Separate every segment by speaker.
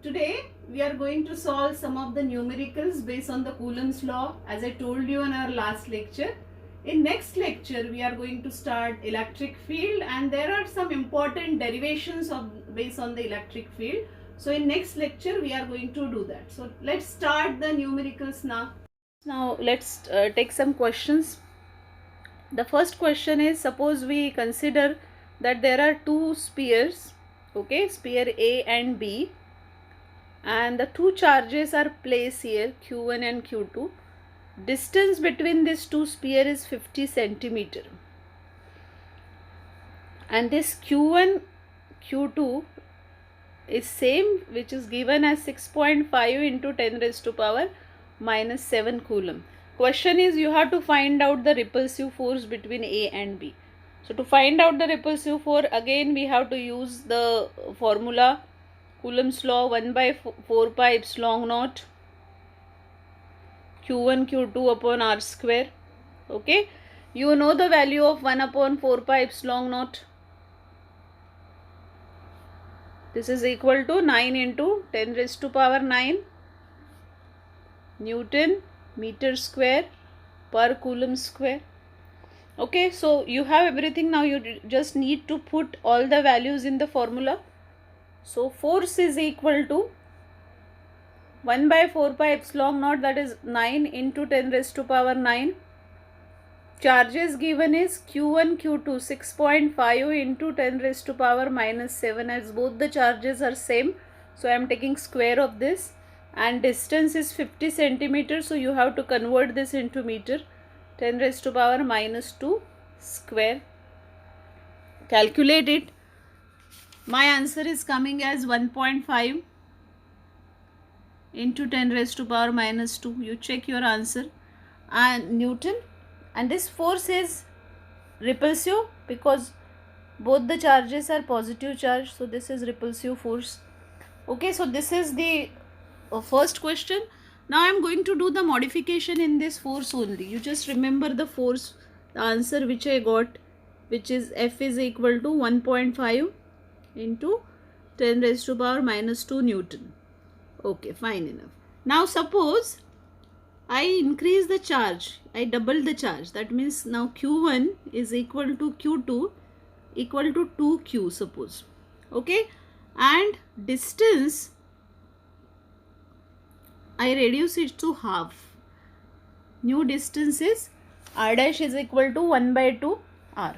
Speaker 1: Today we are going to solve some of the numericals based on the Coulomb's law, as I told you in our last lecture. In next lecture we are going to start electric field, and there are some important derivations based on the electric field. So in next lecture we are going to do that. So let's start the numericals now. Now let's take some questions. The first question is, suppose we consider that there are two spheres, okay, sphere A and B, and the two charges are placed here, Q1 and Q2. Distance between these two spheres is 50 centimeter, and this Q1 Q2 is same, which is given as 6.5 into 10 raised to power minus 7 coulomb. Question is, you have to find out the repulsive force between A and B. So to find out the repulsive force, again we have to use the formula Coulomb's law, 1 by 4 pi epsilon naught Q1 Q2 upon R square. Okay, you know the value of 1 upon 4 pi epsilon naught. This is equal to 9 into 10 raised to power 9 Newton meter square per coulomb square. Okay, so you have everything. Now you just need to put all the values in the formula. So force is equal to 1 by 4 pi epsilon naught, that is 9 into 10 raised to power 9. Charges given is Q1 Q2 6.5 into 10 raised to power minus 7, as both the charges are same. So I am taking square of this, and distance is 50 centimeters. So you have to convert this into meter. 10 raised to power minus 2 square. Calculate it. My answer is coming as 1.5 into 10 raised to power minus 2. You check your answer. And Newton. And this force is repulsive because both the charges are positive charge. So this is repulsive force. Okay, so this is the first question. Now I am going to do the modification in this force only. You just remember the force, the answer which I got, which is F is equal to 1.5 into 10 raised to power minus 2 Newton. Okay, fine enough. Now suppose I increase the charge, I double the charge. That means now Q1 is equal to Q2 equal to 2Q, suppose. Okay, and distance I reduce it to half. New distance is R dash is equal to 1 by 2 R.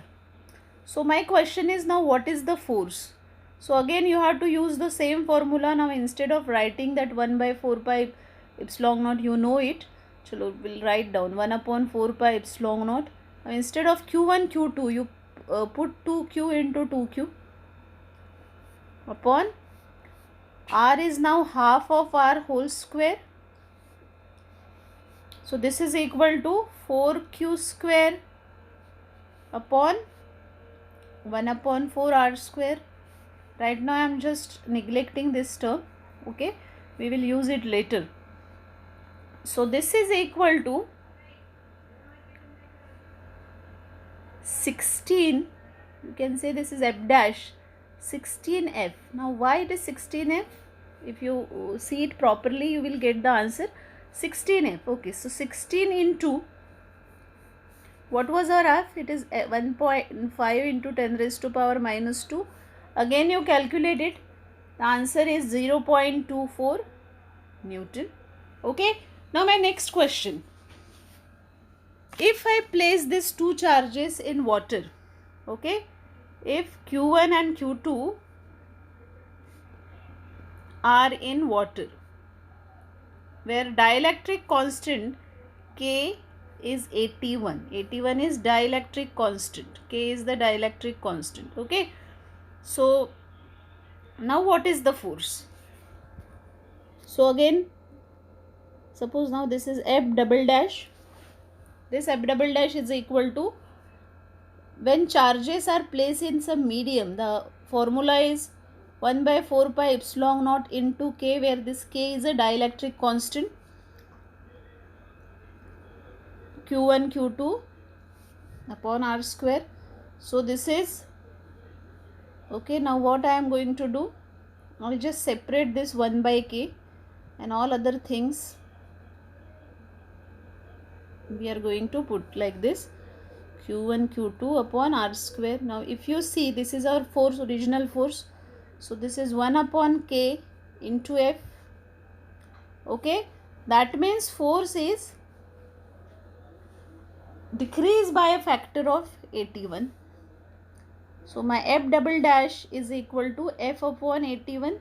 Speaker 1: So my question is, now what is the force? So again you have to use the same formula. Now instead of writing that 1 by 4 pi epsilon naught, you know it. Chalo, we'll write down 1 upon 4 pi epsilon naught. Now instead of Q1 Q2, you put 2Q into 2Q upon R is now half of R whole square. So this is equal to 4Q square upon 1 upon 4 R square. Right now I am just neglecting this term. Okay, we will use it later. So this is equal to 16. You can say this is F dash 16F. Now why it is 16F? If you see it properly, you will get the answer 16F. Okay, so 16 into, what was our F? It is 1.5 into 10 raised to power minus 2. Again you calculate it. The answer is 0.24 Newton. Okay, now my next question. If I place these two charges in water, okay, if Q1 and Q2 are in water, where dielectric constant K is 81. 81 is dielectric constant. K is the dielectric constant. Okay. So now what is the force? So again, suppose now this is F double dash. This F double dash is equal to, when charges are placed in some medium, the formula is 1 by 4 pi epsilon naught into K, where this K is a dielectric constant. Q1 Q2 upon R square. So this is okay. Now what I am going to do, I'll just separate this 1 by k, and all other things we are going to put like this, q1 q2 upon r square. Now if you see, this is our force, original force, so this is 1 upon k into F. Okay, that means force is decreased by a factor of 81. So my F double dash is equal to F upon 81,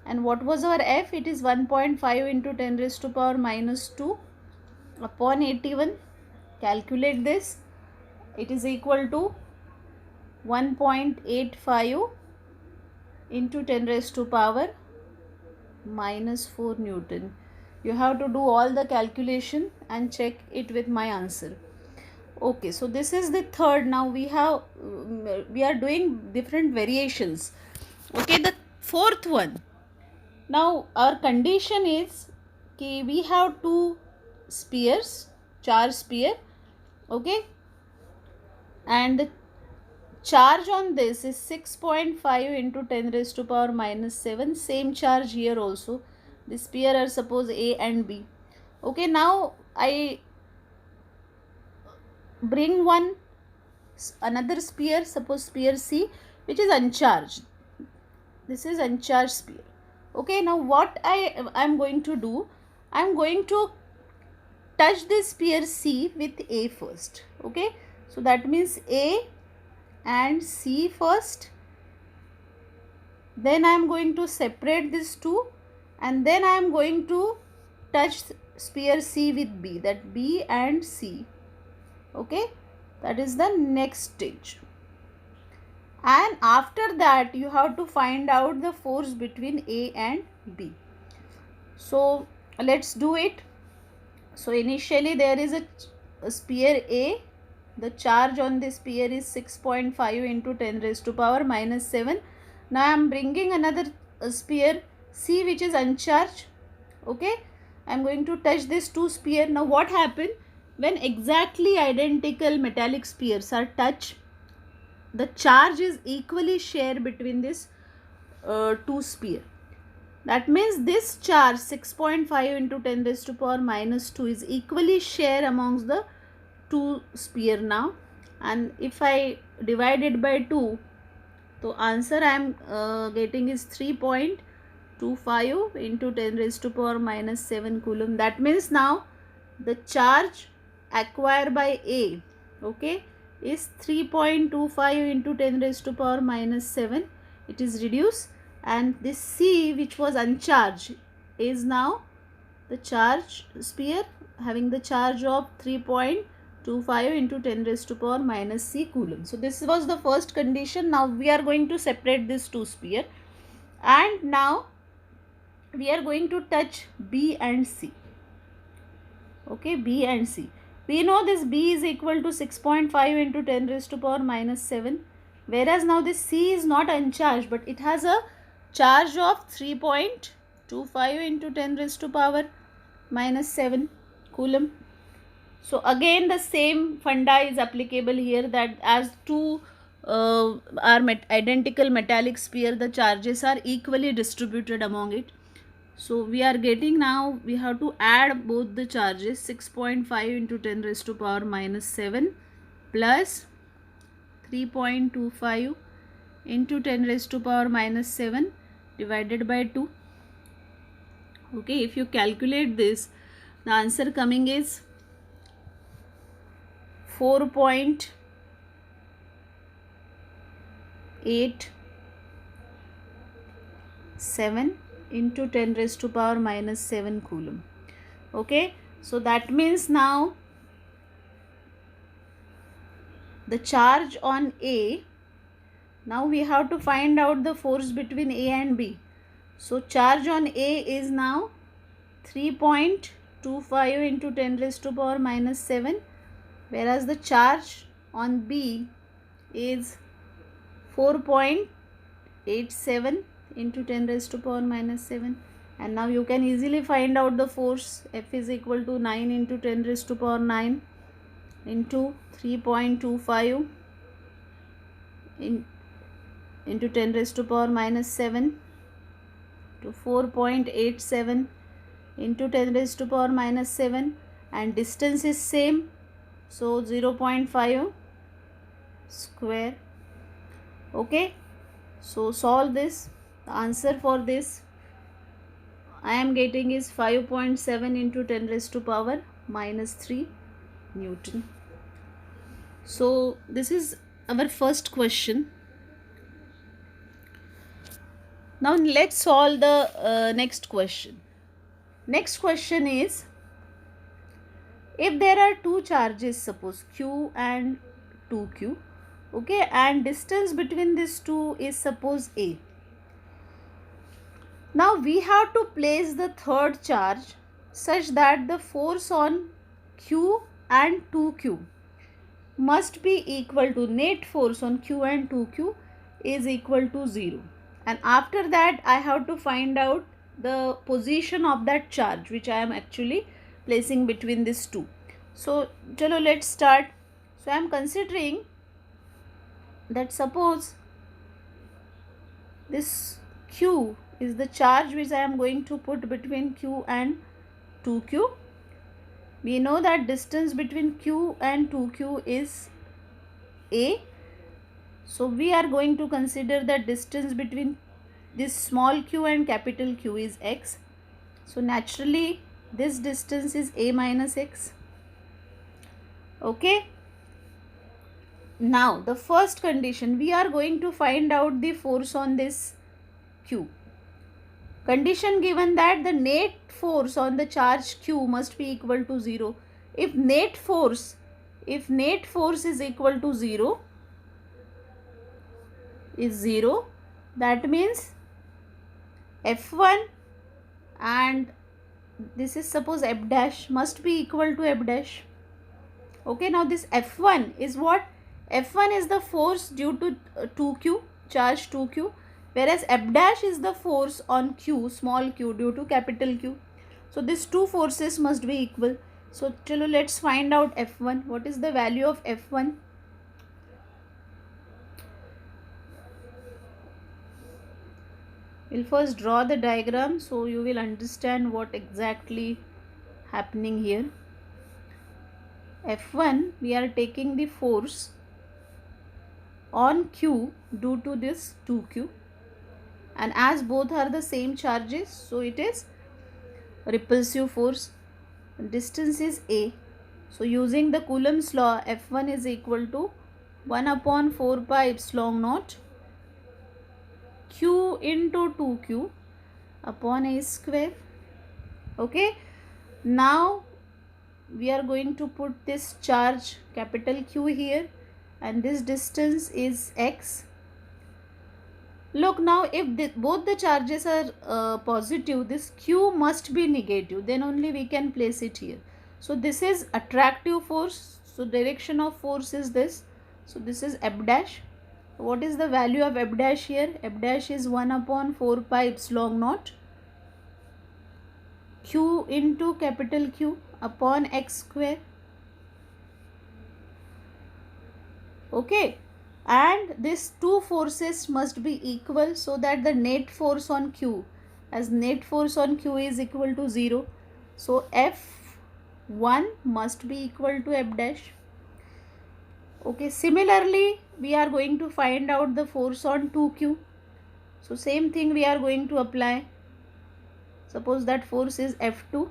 Speaker 1: and what was our F? It is 1.5 into 10 raised to power minus 2 upon 81. Calculate this. It is equal to 1.85 into 10 raised to power minus 4 Newton. You have to do all the calculation and check it with my answer. Okay, so this is the third. Now we are doing different variations. Okay, the fourth one. Now our condition is कि we have two spheres, charge sphere. Okay, and the charge on this is 6.5 into 10 raised to power minus 7. Same charge here also. The sphere are suppose A and B. Okay, now I bring another sphere, suppose sphere C, which is uncharged. This is uncharged sphere. Okay, now what I am going to do, I am going to touch this sphere C with A first. Okay, so that means A and C first, then I am going to separate these two, and then I am going to touch sphere C with B, that B and C. Okay, that is the next stage. And after that you have to find out the force between A and B. So let's do it. So initially there is a sphere A. The charge on this sphere is 6.5 into 10 raised to power minus 7. Now I am bringing another sphere C, which is uncharged. Okay, I am going to touch this two sphere. Now what happened? When exactly identical metallic spheres are touched, the charge is equally shared between this two sphere. That means this charge 6.5 into 10 raised to power minus 2 is equally shared amongst the two sphere now. And if I divide it by 2, so answer I am getting is 3.25 into 10 raised to power minus 7 coulomb. That means now the charge acquired by A, okay, is 3.25 into 10 raised to power minus 7. It is reduced, and this C, which was uncharged, is now the charge sphere having the charge of 3.25 into 10 raised to power minus C coulomb. So this was the first condition. Now we are going to separate these two sphere, and now we are going to touch B and C. Okay, B and C. We know this B is equal to 6.5 into 10 raised to power minus 7. Whereas now this C is not uncharged, but it has a charge of 3.25 into 10 raised to power minus 7 coulomb. So again the same funda is applicable here, that as two are identical metallic sphere, the charges are equally distributed among it. So we are getting, now we have to add both the charges, 6.5 into 10 raised to power minus 7 plus 3.25 into 10 raised to power minus 7 divided by 2. Okay, if you calculate this, the answer coming is 4.87 into 10 raised to power minus 7 coulomb. Okay, so that means now the charge on A, now we have to find out the force between A and B. So charge on A is now 3.25 into 10 raised to power minus 7, whereas the charge on B is 4.87 into 10 raised to power minus 7. And now you can easily find out the force. F is equal to 9 into 10 raised to power 9 into 3.25 into 10 raised to power minus 7 to 4.87 into 10 raised to power minus 7, and distance is same, so 0.5 square. Okay, so solve this. The answer for this I am getting is 5.7 into 10 raised to power minus 3 Newton. So this is our first question. Now let's solve the next question. Next question is, if there are two charges, suppose Q and 2Q, okay, and distance between these two is suppose A. Now we have to place the third charge such that the force on Q and 2Q must be equal to, net force on Q and 2Q is equal to 0. And after that I have to find out the position of that charge which I am actually placing between these two. So chalo, let's start. So I am considering that suppose this Q is the charge which I am going to put between Q and 2Q. We know that distance between Q and 2Q is A. So we are going to consider that distance between this small q and capital Q is x. So naturally this distance is A minus x. Okay. Now the first condition, we are going to find out the force on this Q. Condition given that the net force on the charge Q must be equal to 0. If net force is equal to 0, that means F1 and this is suppose F dash must be equal to F dash. Okay, now this F1 is what? F1 is the force due to 2Q, charge 2Q, whereas F dash is the force on Q, small q, due to capital Q. So these two forces must be equal. So chalo, let's find out F1. What is the value of F1? We'll first draw the diagram so you will understand what exactly happening here. F1, we are taking the force on Q due to this 2Q, and as both are the same charges, so it is repulsive force. Distance is A. So using the Coulomb's law, F1 is equal to 1 upon 4 pi epsilon naught Q into 2Q upon A square. Okay. Now we are going to put this charge capital Q here, and this distance is x. Look, now if both the charges are positive, this Q must be negative, then only we can place it here. So this is attractive force, so direction of force is this, so this is F dash. What is the value of F dash here? F dash is 1 upon 4 pi epsilon naught Q into capital Q upon x square. Okay, and these two forces must be equal so that the net force on Q, as net force on Q is equal to 0, so F1 must be equal to F dash. Okay, similarly we are going to find out the force on 2Q. So same thing we are going to apply. Suppose that force is F2.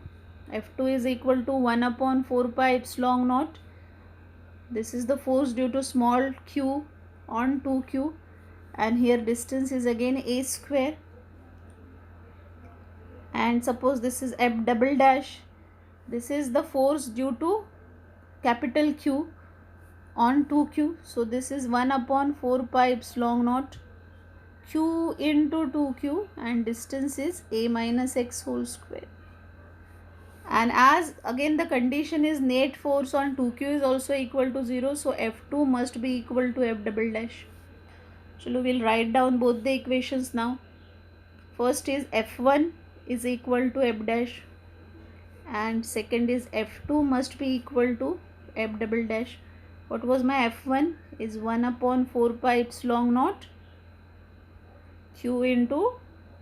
Speaker 1: F2 is equal to 1 upon 4 pi epsilon naught. This is the force due to small q on 2Q, and here distance is again A square. And suppose this is F double dash. This is the force due to capital Q on 2Q. So this is 1 upon 4 pi epsilon naught Q into 2Q, and distance is A minus x whole square. And as again the condition is net force on 2Q is also equal to 0, so F2 must be equal to F double dash. So we'll write down both the equations now. First is F1 is equal to F dash, and second is F2 must be equal to F double dash. What was my F1? Is 1 upon 4 pi epsilon naught Q into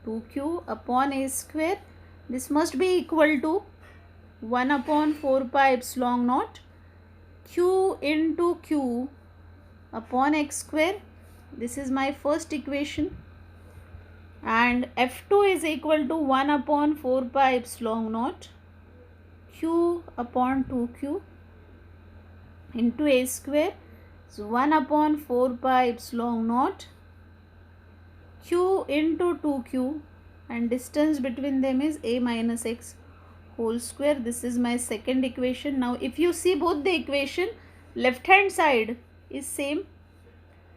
Speaker 1: 2q upon a square. This must be equal to 1 upon 4 pi epsilon naught q into q upon x square. This is my first equation. And f2 is equal to 1 upon 4 pi epsilon naught q upon 2q into a square. So 1 upon 4 pi epsilon naught q into 2q, and distance between them is a minus x whole square. This is my second equation. Now if you see both the equation, left hand side is same,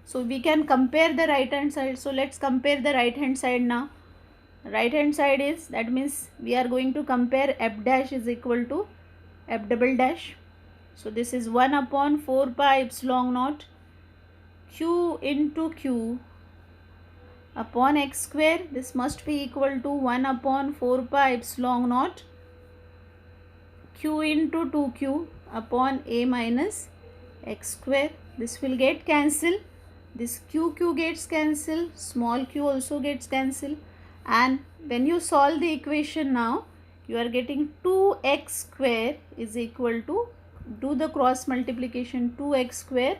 Speaker 1: so we can compare the right hand side. So let's compare the right hand side now. Right hand side is, that means we are going to compare f dash is equal to f double dash. So this is 1 upon 4 pi epsilon naught q into q upon x square. This must be equal to 1 upon 4 pi epsilon naught q into 2q upon a minus x square. This will get cancelled. This q gets cancelled, small q also gets cancelled, and when you solve the equation now, you are getting 2x square is equal to, do the cross multiplication, 2x square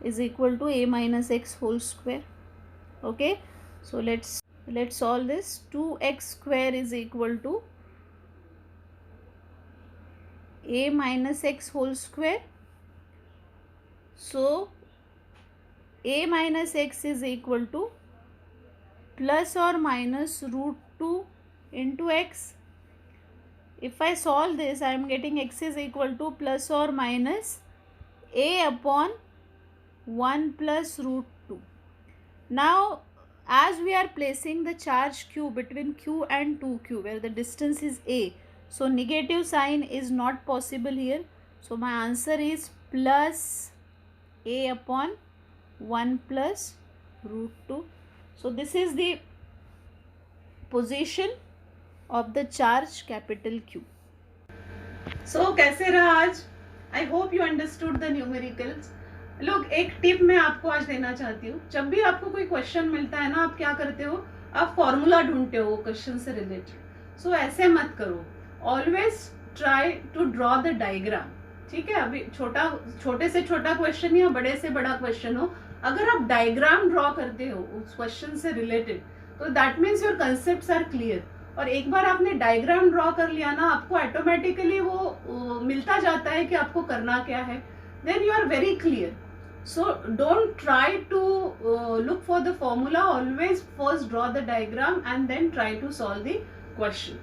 Speaker 1: is equal to a minus x whole square. Okay, so let's solve this. 2x square is equal to a minus x whole square. So a minus x is equal to plus or minus root 2 into x. If I solve this, I am getting x is equal to plus or minus a upon 1 plus root 2. Now as we are placing the charge q between q and 2q, where the distance is a, so negative sign is not possible here. So my answer is plus a upon 1 plus root 2. So this is the position of the charge capital Q. So कैसे रहा आज? I hope you understood the numericals. लोग एक tip मैं आपको आज देना चाहती हूँ. जब भी आपको कोई क्वेश्चन मिलता है ना, आप क्या करते हो, आप फॉर्मूला ढूंढते हो क्वेश्चन से रिलेटेड. सो ऐसे मत करो. Always try to draw the diagram. ठीक है, अभी छोटे से छोटा क्वेश्चन या बड़े से बड़ा क्वेश्चन हो, अगर आप डायग्राम ड्रॉ करते हो उस क्वेश्चन से रिलेटेड, तो that means your concepts are clear. और एक बार आपने डायग्राम ड्रॉ कर लिया ना, आपको ऑटोमेटिकली वो मिलता जाता है कि आपको करना क्या है. Then you are very clear. So don't try to look for the formula. Always first draw the diagram and then try to solve the question.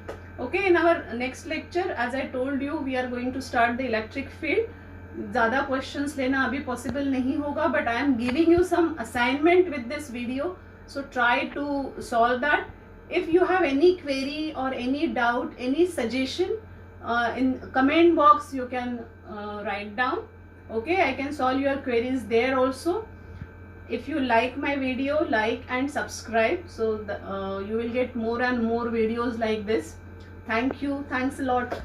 Speaker 1: Okay, in our next lecture, as I told you, we are going to start the electric field. ज़्यादा questions लेना अभी possible नहीं होगा, but I am giving you some assignment with this video. So try to solve that. If you have any query or any doubt, any suggestion, in comment box you can write down. Okay, I can solve your queries there also. If you like my video, like and subscribe, so you will get more and more videos like this. Thank you. Thanks a lot.